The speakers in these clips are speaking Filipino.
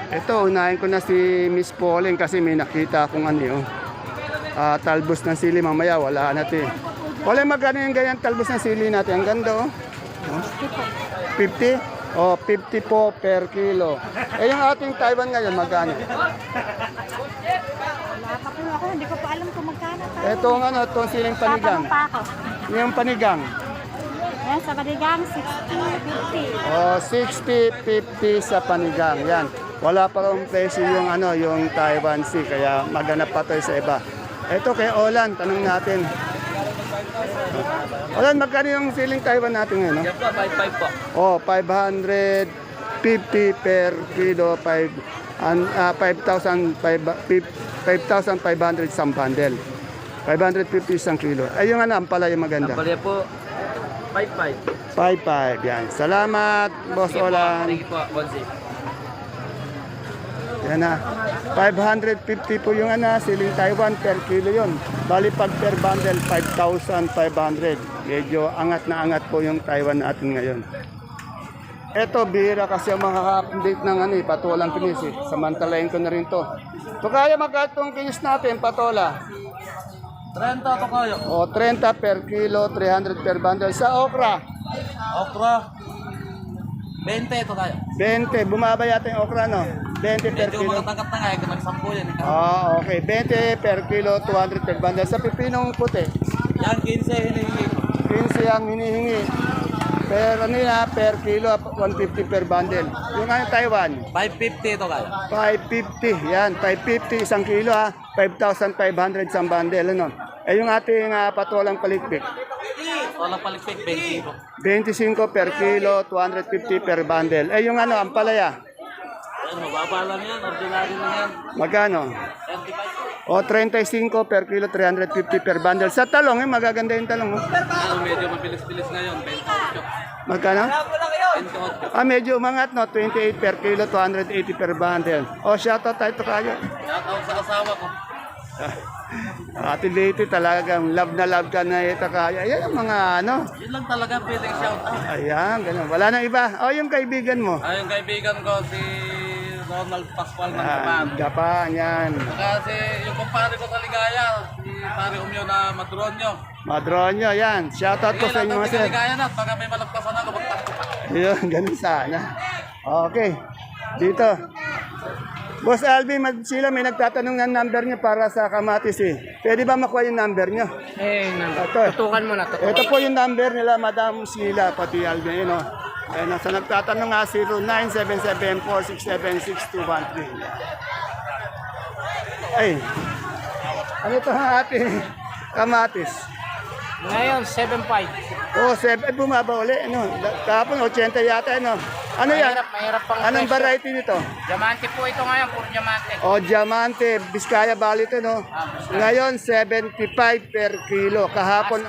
Ito, unahin ko na si Miss Pauline kasi may nakita akong ano yun. Talbos ng sili mamaya, wala na ito eh. Pauline, magkano yung ganyan talbos ng sili natin? Ang ganda oh. 50? Oh, 50 po per kilo. Eh yung ating Taiwan ngayon, magkano? Wala pa po ako, hindi ko pa alam kung magkano. Ito ang ano, itong siling panigang. Tatanong pa ako. Yung panigang. Yan, sa panigang, 60, 50. Oh, 60, 50 sa panigang. Yan. Wala pa rin presyo yung ano, yung Taiwan Sea kaya maghanap pa tayo sa iba. Ito kay Olan, tanong natin. Olan, magkano yung siling Taiwan natin ngayon? No? Yan po, 5.5 po. Oh, 550 per kilo, 5,500 isang bundle. 550 isang kilo. Ay, yung ano, ang pala yung maganda. Ang palya po, 5.5. 5,500, yan. Salamat, Boss Olan. Sige po, Bonsi. Yan na. 550 po yung ano, siling Taiwan per kilo yon. Bali pag per bundle, 5,500. Medyo angat na angat po yung Taiwan natin ngayon. Eto, bihira kasi ang makaka-update ng ano, patolang kinis eh. Samantalayin ko na rin to. So kaya magkatong kinis natin, patola. 30 to kayo. O, 30 per kilo, 300 per bundle. Sa okra, Okra, 20 to tayo. 20. Bumaba yata yung okra, no? 20 per Medyo kilo. magtangkat na nga, nagsampo yan. Okay. 20 per kilo, 200 per bundle. Sa pipinong puti, Yan, 15 hinihingi ko. 15 ang hinihingi. Per, ano yun, per kilo, 150 per bundle. Yung ano, Taiwan, 550 to kayo. 550. Yan, 550 isang kilo, 5,500 isang bundle. Ano? Eh, yung ating patolang palikpik, Walang palikpik, 20 po. 25 per kilo, 250 per bundle. Eh, yung ano, ampalaya, Yan, mababa lang yan, ordinary lang yan. magkano? 35. O, 35 per kilo, 350 per bundle. Sa talong, magaganda yung talong. Oh. Ano, medyo mabilis-bilis ngayon, 28. Magkano? 28. Medyo umangat, no? 28 per kilo, 280 per bundle. O, shoutout tayo to kayo. Shoutout sa asawa ko. Ate Lady, talagang love na love ka na ito kaya. Ayan ang mga ano. Yun lang talaga pwedeng shoutout. Ayan, ganun. Wala nang iba. O, yung kaibigan mo. Ay, yung kaibigan ko, si Ronald Pascual ng Japan. Japan, yan. Kasi yung kumpare ko sa Ligaya, si Pare Umyo na Madronyo. Madronyo, yan. Shoutout ko sa inyo mga sir. Ligaya na, pag may malagpasan na, lumagtas ko pa. Yun, ganun sana. Okay. Dito. Boss Alvin, sila may nagtatanong ng number niyo para sa kamatis eh. Pwede ba makuha yung number niyo? Tutukan mo na to. Ito po yung number nila, Madam Sheila, pati Alvin, yun o. Ayun, sa nagtatanong nga, 0977-467-6213. Ay, ano ito ang ating kamatis? Ngayon, 7.5. Oh, 7, bumaba uli, ano, kahapon 80 yata, ano. Ano yan? Mahirap pang Anong variety nito? Diamante po ito ngayon, puro diamante. Oh, diamante, Biskaya Valley ito, no? Ngayon, 75 per kilo. Kahapon,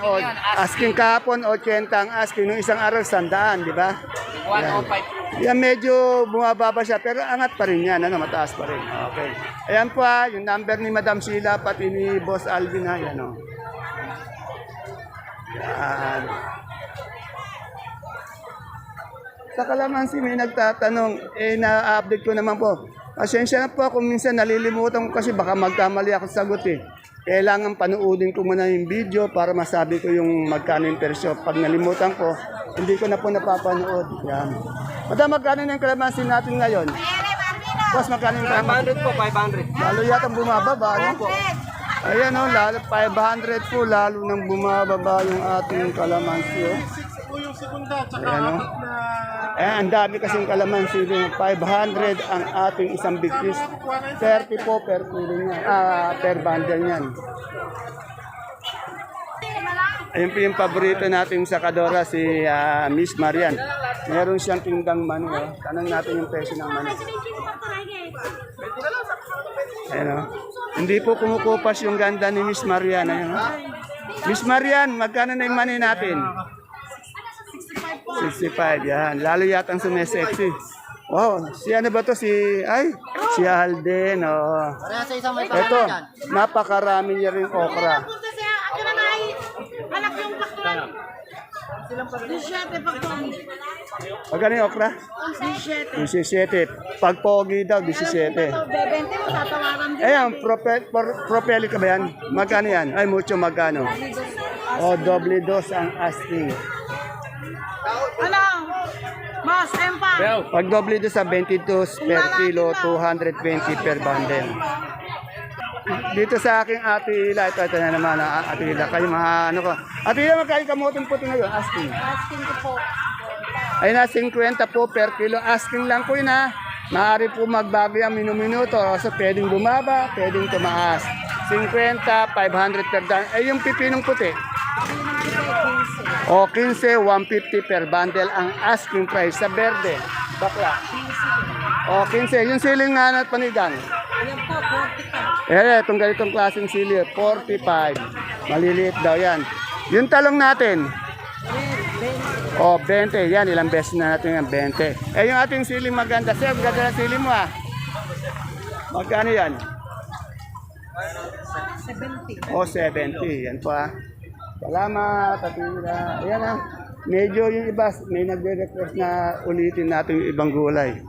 asking kahapon, 80 ang asking. Nung isang araw, 100, di ba? 105. Yan, medyo bumababa siya, pero angat pa rin yan, ano, mataas pa rin. Okay. Ayan po yung number ni Madam Sheila, pati ni Boss Alvin, ha, yan, o. Yan. Sa kalamansi may nagtatanong, na-update ko naman po. Pasensya na po kung minsan nalilimutan ko kasi baka magkamali ako sa sagot eh. Kailangan panuudin ko muna yung video para masabi ko yung magkano yung presyo. Pag nalimutan ko, hindi ko na po napapanood. Yan. Madam, magkano na yung kalamansi natin ngayon? Boss, magkano yung kalamansi? 500 po, 500. Lalo yata bumababa, ano po? Ayan o, lalo 500 po, lalo nang bumababa yung ating kalamansi. Oh. Ayan o. Ayan, ang dami kasing kalamansi din. 500 ang ating isang big piece. 30 po per kilo niya, per bundle niyan. Ayun po yung paborito nating sakadora, si Miss Marian. Meron siyang tindang mani. Oh. Tanong natin yung presyo ng mani. Ayan o. Hindi po kumukupas yung ganda ni Miss Marian. Ayan, oh. Miss Marian, magkano na yung money natin? 65, yan. Lalo yata ang sumisexy. Wow, si ano ba to? Si Alden. Oh. Ito, napakarami niya rin okra. Magkano yung okra? 17. Pag pogi daw, 17. Bebente mo, tatawaran din. Ayan, propeli ka ba yan? Magkano yan? Ay, mucho magkano? O, doble dos ang asking. Ano? Mas, empa. Pag doble dos sa 22 per kilo, 220 per bundle. Dito sa aking Ate Hila, ito na naman ang Ate Hila. Kayo mga ano ko. Ate Hila, magkano kamuting puti ngayon? Asking. Asking ko po. Ay na 50 po per kilo. Asking lang po yun ha. Maaari po magbago yan minuminuto. So pwedeng bumaba, pwedeng tumaas. 50, 500 per dan. Ay yung pipinong puti. O 15, 150 per bundle ang asking price sa berde. Bakla. O 15. Yung siling nga na panigang. Yan po, 45. Itong ganitong klaseng sili, 45. Maliliit daw yan. Yung talong natin. O, 20. Yan, ilang beses na natin yan, 20. Yung ating siling maganda. Sir, ganda ng sili mo Magkano yan? 70. O, 70. Yan po Salamat, Tatira. Ayan Medyo yung iba, may nagre-request na ulitin natin yung ibang gulay.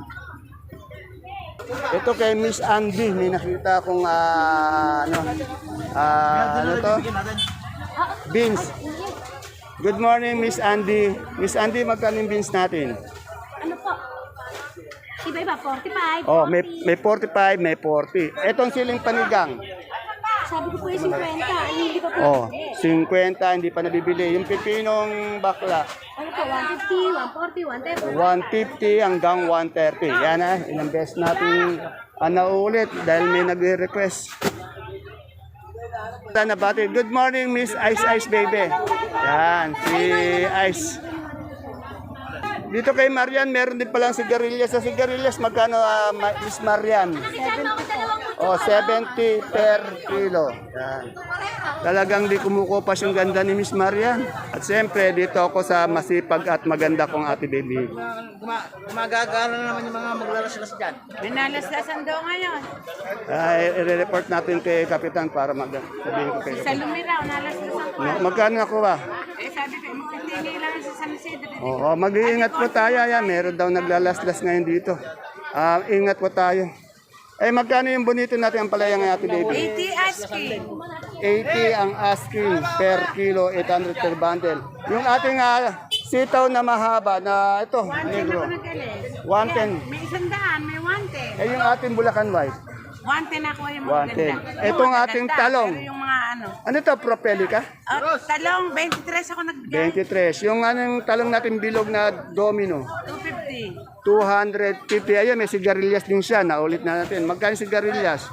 Ito kay Miss Andy, may nakita akong ano to? Beans. Good morning, Miss Andy. Miss Andy, magkano yung beans natin? Ano po? Iba-iba, 45. Oh, may 45, may 40. Etong siling panigang. Sabi ko po yung 50. Ay, hindi pa po. Oh, 50, hindi pa nabibili. Yung pipinong bakla, Ano po, 150, 140, 130. 150 hanggang 130. Yan ilang beses natin nauulit dahil may nagre-request. Nabati. Good morning, Miss Ice Ice Baby. Yan, si Ice. Dito kay Marian, meron din palang sigarilyas. Sa sigarilyas, magkano, Miss Marian? O, 70 per kilo. Yan. Talagang di kumukupas yung ganda ni Miss Marian. At siyempre, dito ako sa masipag at maganda kong Ate Baby. Gumagagala naman yung mga maglalaslas dyan. Minalaslasan daw ngayon. I-report natin kay Kapitan para sabihin ko kay Sa Kapitan. Lumiraw, nalaslasan ko. Magkano ako ba? Sabi ko, magtitingin lang sa San Isidro. Oo, mag-iingat po tayo. Yan. Meron daw naglalaslas ngayon dito. Ingat po tayo. Magkano yung bonito natin ang palaya ng Ate Baby? 80 asking. 80 ang asking per kilo, 800 per bundle. Yung ating sitaw na mahaba na ito, negro. 110. May 100, may 110. Yung ating Bulacan White. 110 ako yung 110. Itong ating talong. Pero yung mga ano. Ano to, propelica? Talong, 23 ako nagbigay. 23. Yung anong talong natin bilog na domino. 250. 250. Ayun, may sigarilyas din siya. Naulit na natin. Magkano sigarilyas?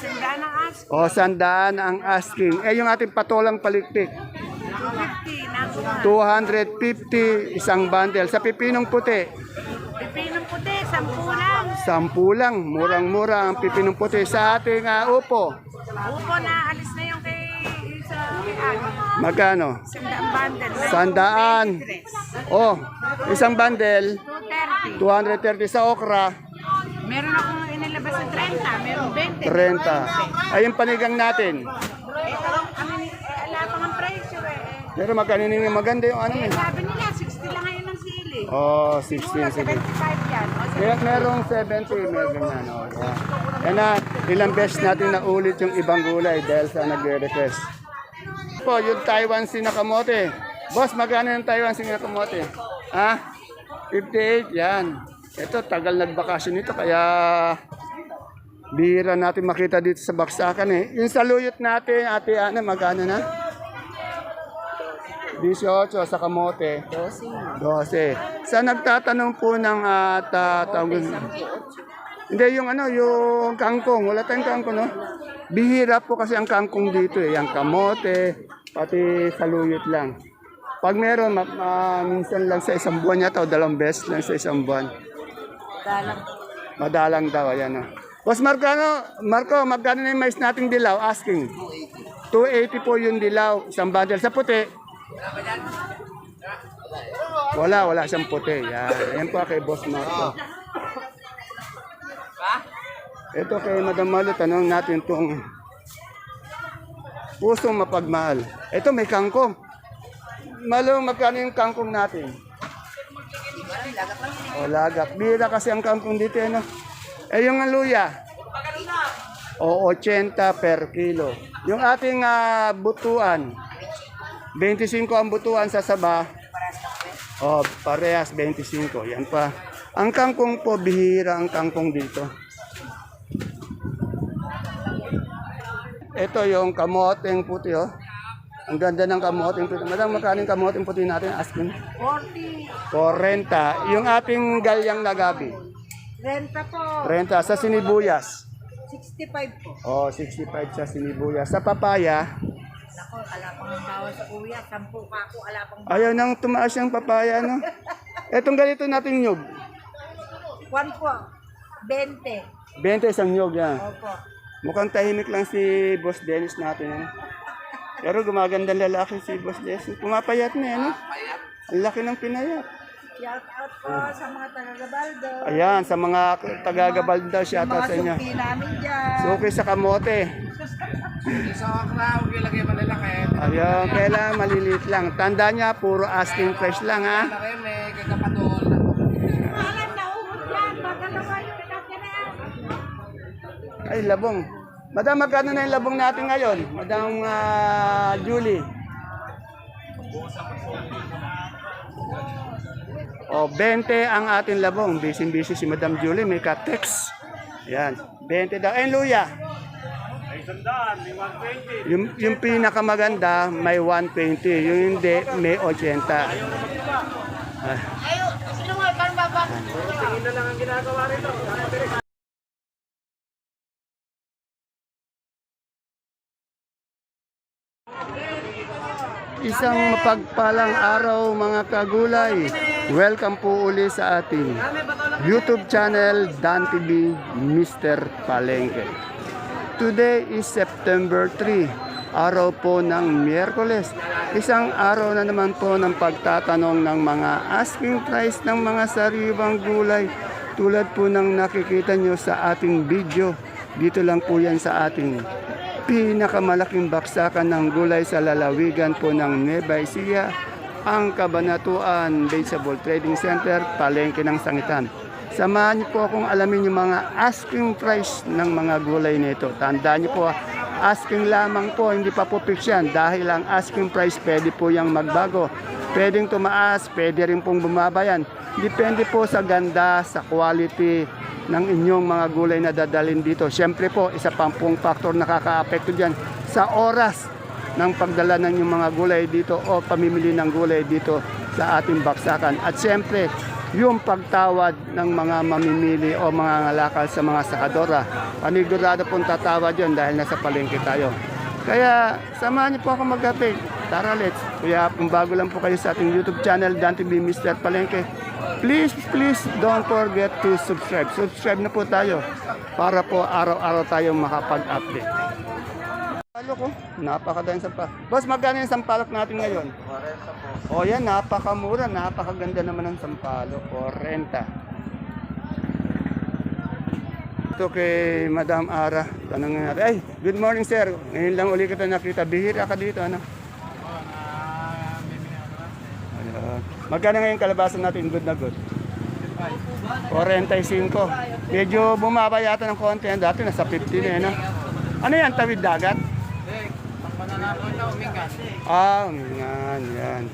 Sandaan ang ask. O, 100 ang asking. Yung ating patolang palikpik. 250. Nakuha. 250 isang bundle. Sa pipinong puti, Pipinong puti, 10 lang. 10 lang. Murang-mura ang pipinong puti. Sa ating upo, Upo na, alis na yung kay ano. magkano? Sandaan bundle. 100. Oh, isang bundle, 230. 230 sa okra, Meron akong inilabas sa 30. Meron 20. 30. Ay, yung panigang natin. Ala pa ng presyo Pero magkano nila maganda yung ano eh. Sabi nila, 60 lang ngayon ang sili. Oh, Siguro 16, 75 yan. O, Merong 70, may ganyan. Oh, yeah. Ilang beses natin naulit yung ibang gulay dahil sa nagre-request. Po, yung Taiwan sinakamote. Boss, magkano yung Taiwan sinakamote? 58, yan. Ito, tagal nagbakasyon ito, kaya bihira natin makita dito sa baksakan eh. Yung saluyot natin, Ate Ana, magkano na? 18 sa kamote. 12. Sa nagtatanong po ng hindi, yung yung kangkong. Wala tayong kangkong, no? Bihira po kasi ang kangkong dito eh. Yung kamote, pati saluyot lang. Pag meron, minsan lang sa isang buwan yata o 2 beses lang sa isang buwan. Madalang daw, ayan o. Boss Marco, magkano na yung mais nating dilaw? Asking. 280 po yung dilaw, isang bundle. Sa puti, wala siyang puti. Yan po kay Boss Marco. Ito kay Madam Malo, tanong natin itong pusong mapagmahal. Ito may kangkong. Malo, magkano yung kangkong natin? O, lagak. Bira kasi ang kangkong dito, ano? Eh, yung luya? O, 80 per kilo. Yung ating butuan, 25 ang butuan sa saba. O, parehas 25. Yan pa. Ang kangkong po, bihira ang kangkong dito. Ito yung kamoteng puti, oh. Ang ganda ng kamoteng puti. Madam, magkano yung kamoteng puti natin? Asking. 40. Yung ating galyang na gabi. Renta po. Renta sa sinibuyas. 65 po. Oh, 65 sa sinibuyas. Sa papaya, Nako, alapang ang bawas sa kuya. 10 pa ako, alapang ayaw nang tumaas yung papaya, no? Etong ganito natin nyug. 1 po. 20. 20 isang nyug yan. Opo. Mukhang tahimik lang si Boss Dennis natin. Ano? Pero gumagandang lalaki si Boss Dennis. Pumapayat na, ano? Ang laki ng pinayat. Shout out po sa mga taga-Gabaldo. Ayan, sa mga taga-Gabalda, shout out sa inyo. Mga suki namin dyan. Suki sa kamote. Sa okra, huwag ilagay malalaki. Ayun, kailangan maliliit lang. Tanda niya, puro asking price lang, ha? Laki, may kagapatol. Alam na uhod yan. Baka naman yung Ay, labong. Madam, magkano na yung labong natin ngayon? Madam Julie. O, 20 ang ating labong. Busy-busy si Madam Julie. May ka-text. Yan. 20 daw. Eh, luya. Yung pinakamaganda, may 120. Yung hindi, may 80. Ayo, sino mo? Parang baba. Tingin na lang ang ginagawa rito. Isang mapagpalang araw mga kagulay. Welcome po uli sa ating YouTube channel Dan TV Mr. Palengke. Today is September 3, araw po ng Miyerkules. Isang araw na naman po ng pagtatanong ng mga asking price ng mga sariwang gulay. Tulad po ng nakikita nyo sa ating video. Dito lang po yan sa ating pinakamalaking baksakan ng gulay sa lalawigan po ng Nueva Ecija, ang Cabanatuan Vegetable Trading Center, Palengke ng Sangitan. Samahan niyo po akong alamin yung mga asking price ng mga gulay nito. Tandaan niyo po, asking lamang po, hindi pa po fix yan. Dahil ang asking price, pwede po yung magbago. Pwedeng tumaas, pwede rin pong bumaba yan. Depende po sa ganda, sa quality ng inyong mga gulay na dadalhin dito. Siyempre po, isa pang pong factor nakaka-apekto dyan sa oras ng pagdala ng inyong mga gulay dito o pamimili ng gulay dito sa ating baksakan. At siyempre, yung pagtawad ng mga mamimili o mga ngalakal sa mga sakadora. Panigurado pong tatawad yun dahil nasa palengke tayo. Kaya samahan niyo po ako mag-update. Tara, let's. Kaya kung bago lang po kayo sa ating YouTube channel, Dan TV Mr. Palengke, please don't forget to subscribe. Subscribe na po tayo para po araw-araw tayong makapag-update. Sampalok ko, napakadami sampalok. Boss, magkano yung sampalok natin ngayon? 40 po. O yan, napakamura, napakaganda naman ng sampalok. 40. Ito kay Madam Ara, tanongin natin. Ay, good morning sir. Ngayon lang uli kita nakita. Bihira ka dito, ano? Magkano ngayon kalabasan natin? Good na good. 45. Medyo bumaba yata ng konti. Dati nasa 50 na yun. Ano yan? Tawid dagat? Umingan. Yan.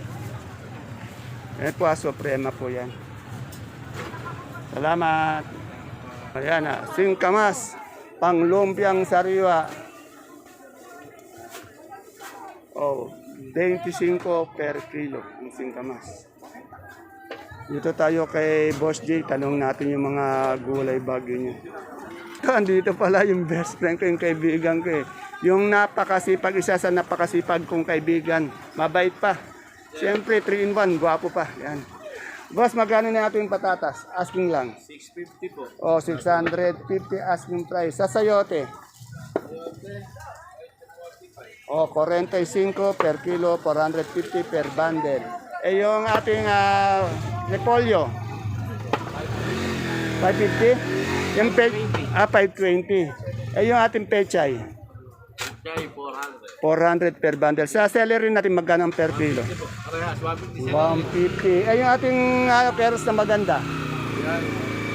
Yan po, suprema po yan. Salamat. Ayan singkamas. Panglumpiang sariwa. 25 per kilo ng singkamas. Dito tayo kay Boss J. Tanong natin yung mga gulay bagyo niya. Andito pala yung best friend ko, yung kaibigan ko eh. Yung napakasipag, isa sa napakasipag kong kaibigan. Mabait pa. Siyempre, 3-in-1, gwapo pa. Yan. Boss, magkano na natin yung patatas? Asking lang. 650 po. 650 asking price. Sa sayote? 45 per kilo, 450 per bundle. Eh yung ating repolyo? 550? Yung 520. Eh yung ating pechay? Pechay, 400. 400 per bundle. Sa celery natin magkano ang per kilo? Parehas, 150. 150. Ay, yung ating peros na maganda. Yan.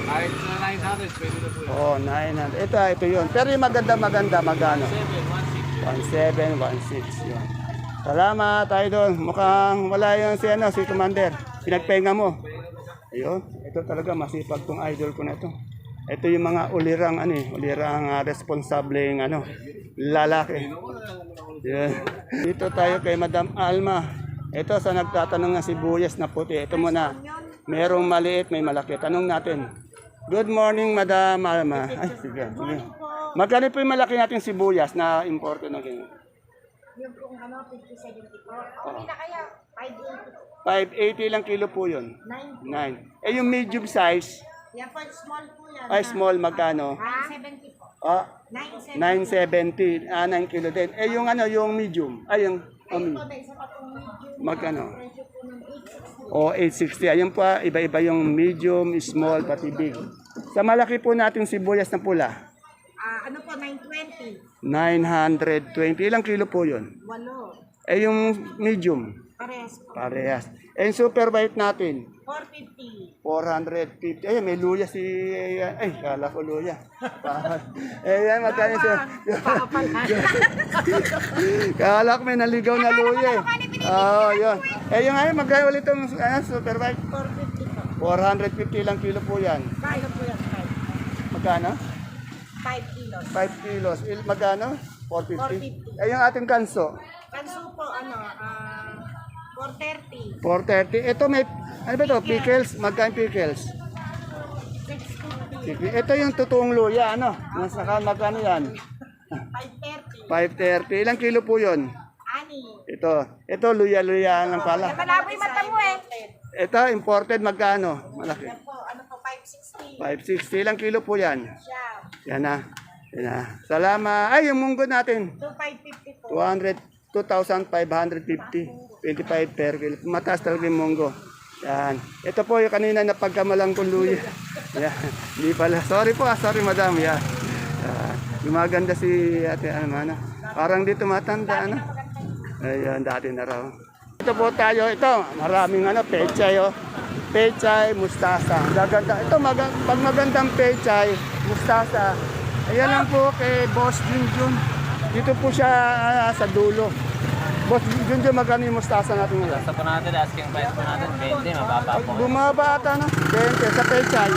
Kahit na 900, pwede na po yan. Oh, 900. Ito yun. Pero yung maganda, magkano? 7, 17, 16 160. yun. Salamat, idol. Mukhang wala yung si Commander. Pinagpahinga mo. Ayun. Ito talaga, masipag tong idol ko na ito. Ito yung mga ulirang, responsableng, lalaki. Yan. Dito tayo kay Madam Alma. Ito sa nagtatanong ng sibuyas na puti. Ito muna. Merong maliit, may malaki. Tanong natin. Good morning, Madam Alma. Ay, sige. Magkano po yung malaki nating sibuyas na imported na ganyan? Yung kung 50-70 po. Okay na kaya, 580. 580 lang kilo po yun. 9. 9. Eh yung medium size, Yan po, small po yan. ay small magkano? 970 po. Ah, 970. 970. 9 kilo din. Eh yung medium, ay yung Ito, may isa pa pong medium. magkano? Presyo po ng 860. O 860. Ayun pa, iba-iba yung medium, small, pati big. Sa malaki po natin sibuyas na pula, Ano po, 920. 920. Ilang kilo po yun? 8. Eh yung medium, Pares po. parehas. Eh yung super white natin, 450. 450. Eh, may luya si... Ay, kala ko luya. Eh, yan, magkano siya? Kala ko may naligaw na luya eh. Oo, yun. Eh, yung ayun, magkano ulit itong super white? 450 po. 450 lang kilo po yan. Kaya po yan, 5. Magkano? 5 kilos. 5 kilos. Magkano? 450. Eh, yung ating kanso? Kanso po, 430. 430. Ito may... Ano ba ito? Pickles? Magkano pickles? 650. Sige. Ito yung totoong luya, ano? Magkano yan? 530. 530. Ilang kilo po yun? Ani. Ito luya-luya lang pala. Malabo yung mata mo eh. Ito, imported magkano? Malaki. Yan po, 560. 560 lang kilo po yan. Siya. Yan na. Yan na. Salamat. Ay, yung munggo natin. 2550 po. 2,550. 25 per kilo. Mataas talaga yung munggo. Yan. Ito po yung kanina na pagkamalang kong luya. Yan. Hindi pala. Sorry po. Sorry, madam. Yan. Gumaganda si ate. Parang di tumatanda. Ayan, dati na raw. Ito po tayo, maraming pechay, pechay, mustasa. Gaganda. Ito, pag magandang pechay, mustasa, ayan lang po kay Boss Junjun. Dito po siya sa dulo. Boss Junjun, magkano yung mustasa natin ngayon? Basta po natin, asking price po natin, 20, mababa po. Bumaba ata, no? 20 sa pechay.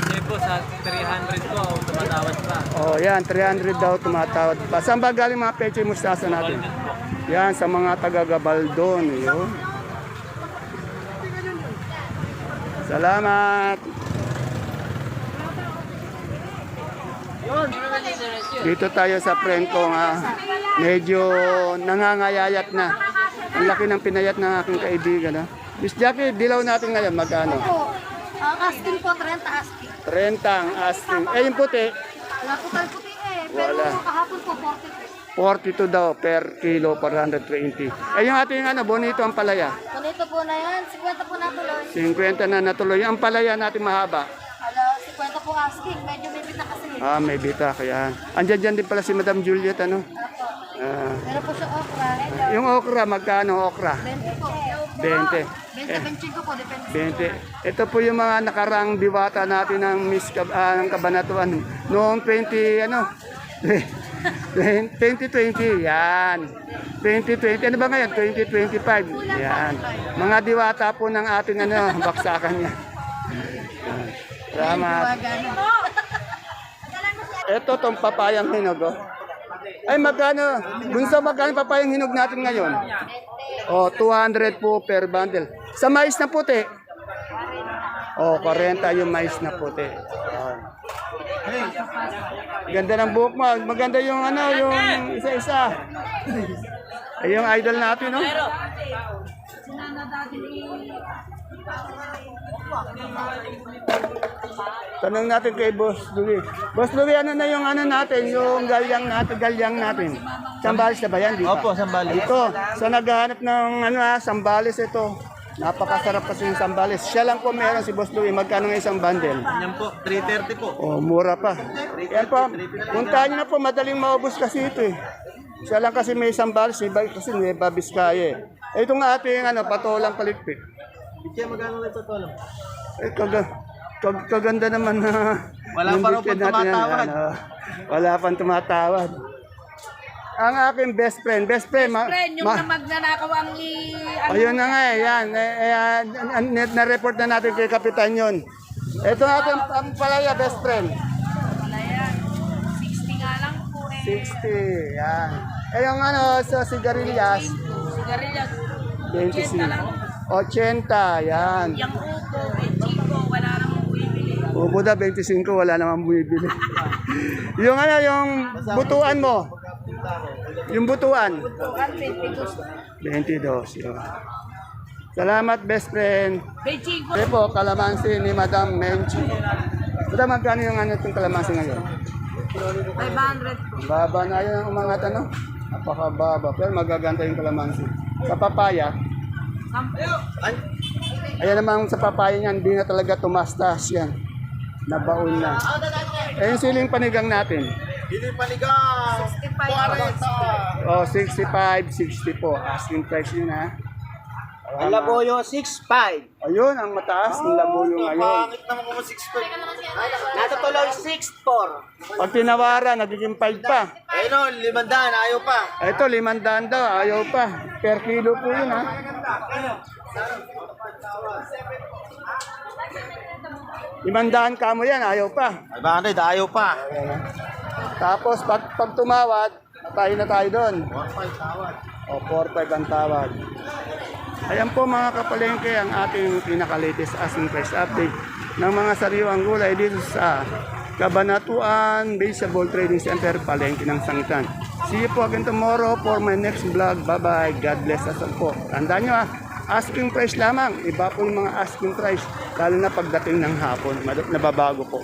20 po, sa 300 po, tumatawad pa. Oh, yan, 300 daw tumatawad pa. Saan ba galing mga pechay mustasa natin? Yan, sa mga taga-Gabaldon. Yun. Salamat. Dito tayo sa friend ko medyo nangangayayat na. Ang laki ng pinayat ng aking kaibigan. Miss Jackie, dilaw natin ngayon. Magkano? Asking po, 30 asking. 30 ang asking. Eh, yung puti, Wala po tayo puti eh. Wala. Pero kahapon po, 42 40. daw per kilo, 420. Eh, yung ating bonito ang palaya. Ganito po na yan, 50 po natuloy. 50 na natuloy. Ang palaya natin mahaba. 50 po asking, medyo may bita kasi. May bita. Kaya. Andiyan dyan din pala si Madam Juliet. Meron po siya okra. Yung okra, magkano okra? 20 po. 20. 25 po, depende. 20. Ito po yung mga nakarang diwata natin ng ng Kabanatuan. Noong 2020. Yan. 2020. Ano ba ngayon? 2025. Yan. Mga diwata po ng ating baksakan niya. Salamat. Ito tong papayang hinog. Ay, magkano? Bunso, magkano papayang hinog natin ngayon? 200 po per bundle. Sa mais na puti? 40 yung mais na puti. Ganda ng buhok mo. Maganda yung yung isa-isa. Ay, yung idol natin, no? Tanong natin kay Boss Louie. Boss Louie, ano na yung natin, yung galyang natin? Sambales na ba yan? Di ba? Opo, Sambales. Ito, sa naghahanap ng Sambales ito. Napakasarap kasi yung Sambales. Siya lang po meron si Boss Louie. Magkano ng isang bundle? Yan po, 330 po. Mura pa. Yan po. Puntahan niyo na po, madaling maubos kasi ito eh. Siya lang kasi may isang balis, iba kasi Nueva Vizcaya eh. Itong ating patolang palikpik. Kaya magkano na ito tolo? Kaganda naman na Wala pa raw nandito pang natin yan, tumatawad. wala pang tumatawad. Ang aking best friend, Friend, yung na magnanakaw ang ayun na nga yan. Na-report na natin kay Kapitan yun. Ito ating palaya, best friend. Wala yan. 60 nga lang po eh. 60, yan. Eh yung sa sigarilyas, Sigarilyas. 25. 80 lang. 80, yan. Yung upo, chico, wala nang bibili. Upo na, 25, wala namang bumibili. yung yung butuan mo. Yung butuan. Bukan, 22. 22. Yun. Salamat, best friend. Chico. Ito po, kalamansi ni Madam Menchi. Madam, magkano yung itong kalamansi ngayon? 500 po. Baba na yun ang umangat Napakababa. Pero magaganda yung kalamansi. Sa papaya, ayan naman sa papaya niyan, hindi na talaga tumastas yan. Nabaon na. Eh, yung siling panigang natin. Hindi paligaw! 65. Oh, 65, 60 po. Asking price yun ha. Ang laboyo, 6.5. Ayun, ang mataas ng labuyo ngayon. Pangit naman kung 6.5. Natutuloy 6.4. Pag tinawaran, nagiging 5 pa. Eh no, 500, ayaw pa. Ito, 500 daw, ayaw pa. Per kilo po yun ha. Limandaan ka mo yan, ayaw pa. 500, ayaw pa. Tapos pag tumawad, tayo na tayo doon. 1.5 tawad. O, 4-5 ang tawad. Ayan po mga kapalengke ang ating pinaka-latest asking price update ng mga sariwang gulay dito sa Cabanatuan Vegetable Trading Center, Palengke ng Sangitan. See you po again tomorrow for my next vlog. Bye-bye. God bless us all po. Tandaan nyo asking price lamang. Iba po yung mga asking price, lalo na pagdating ng hapon. Nababago po.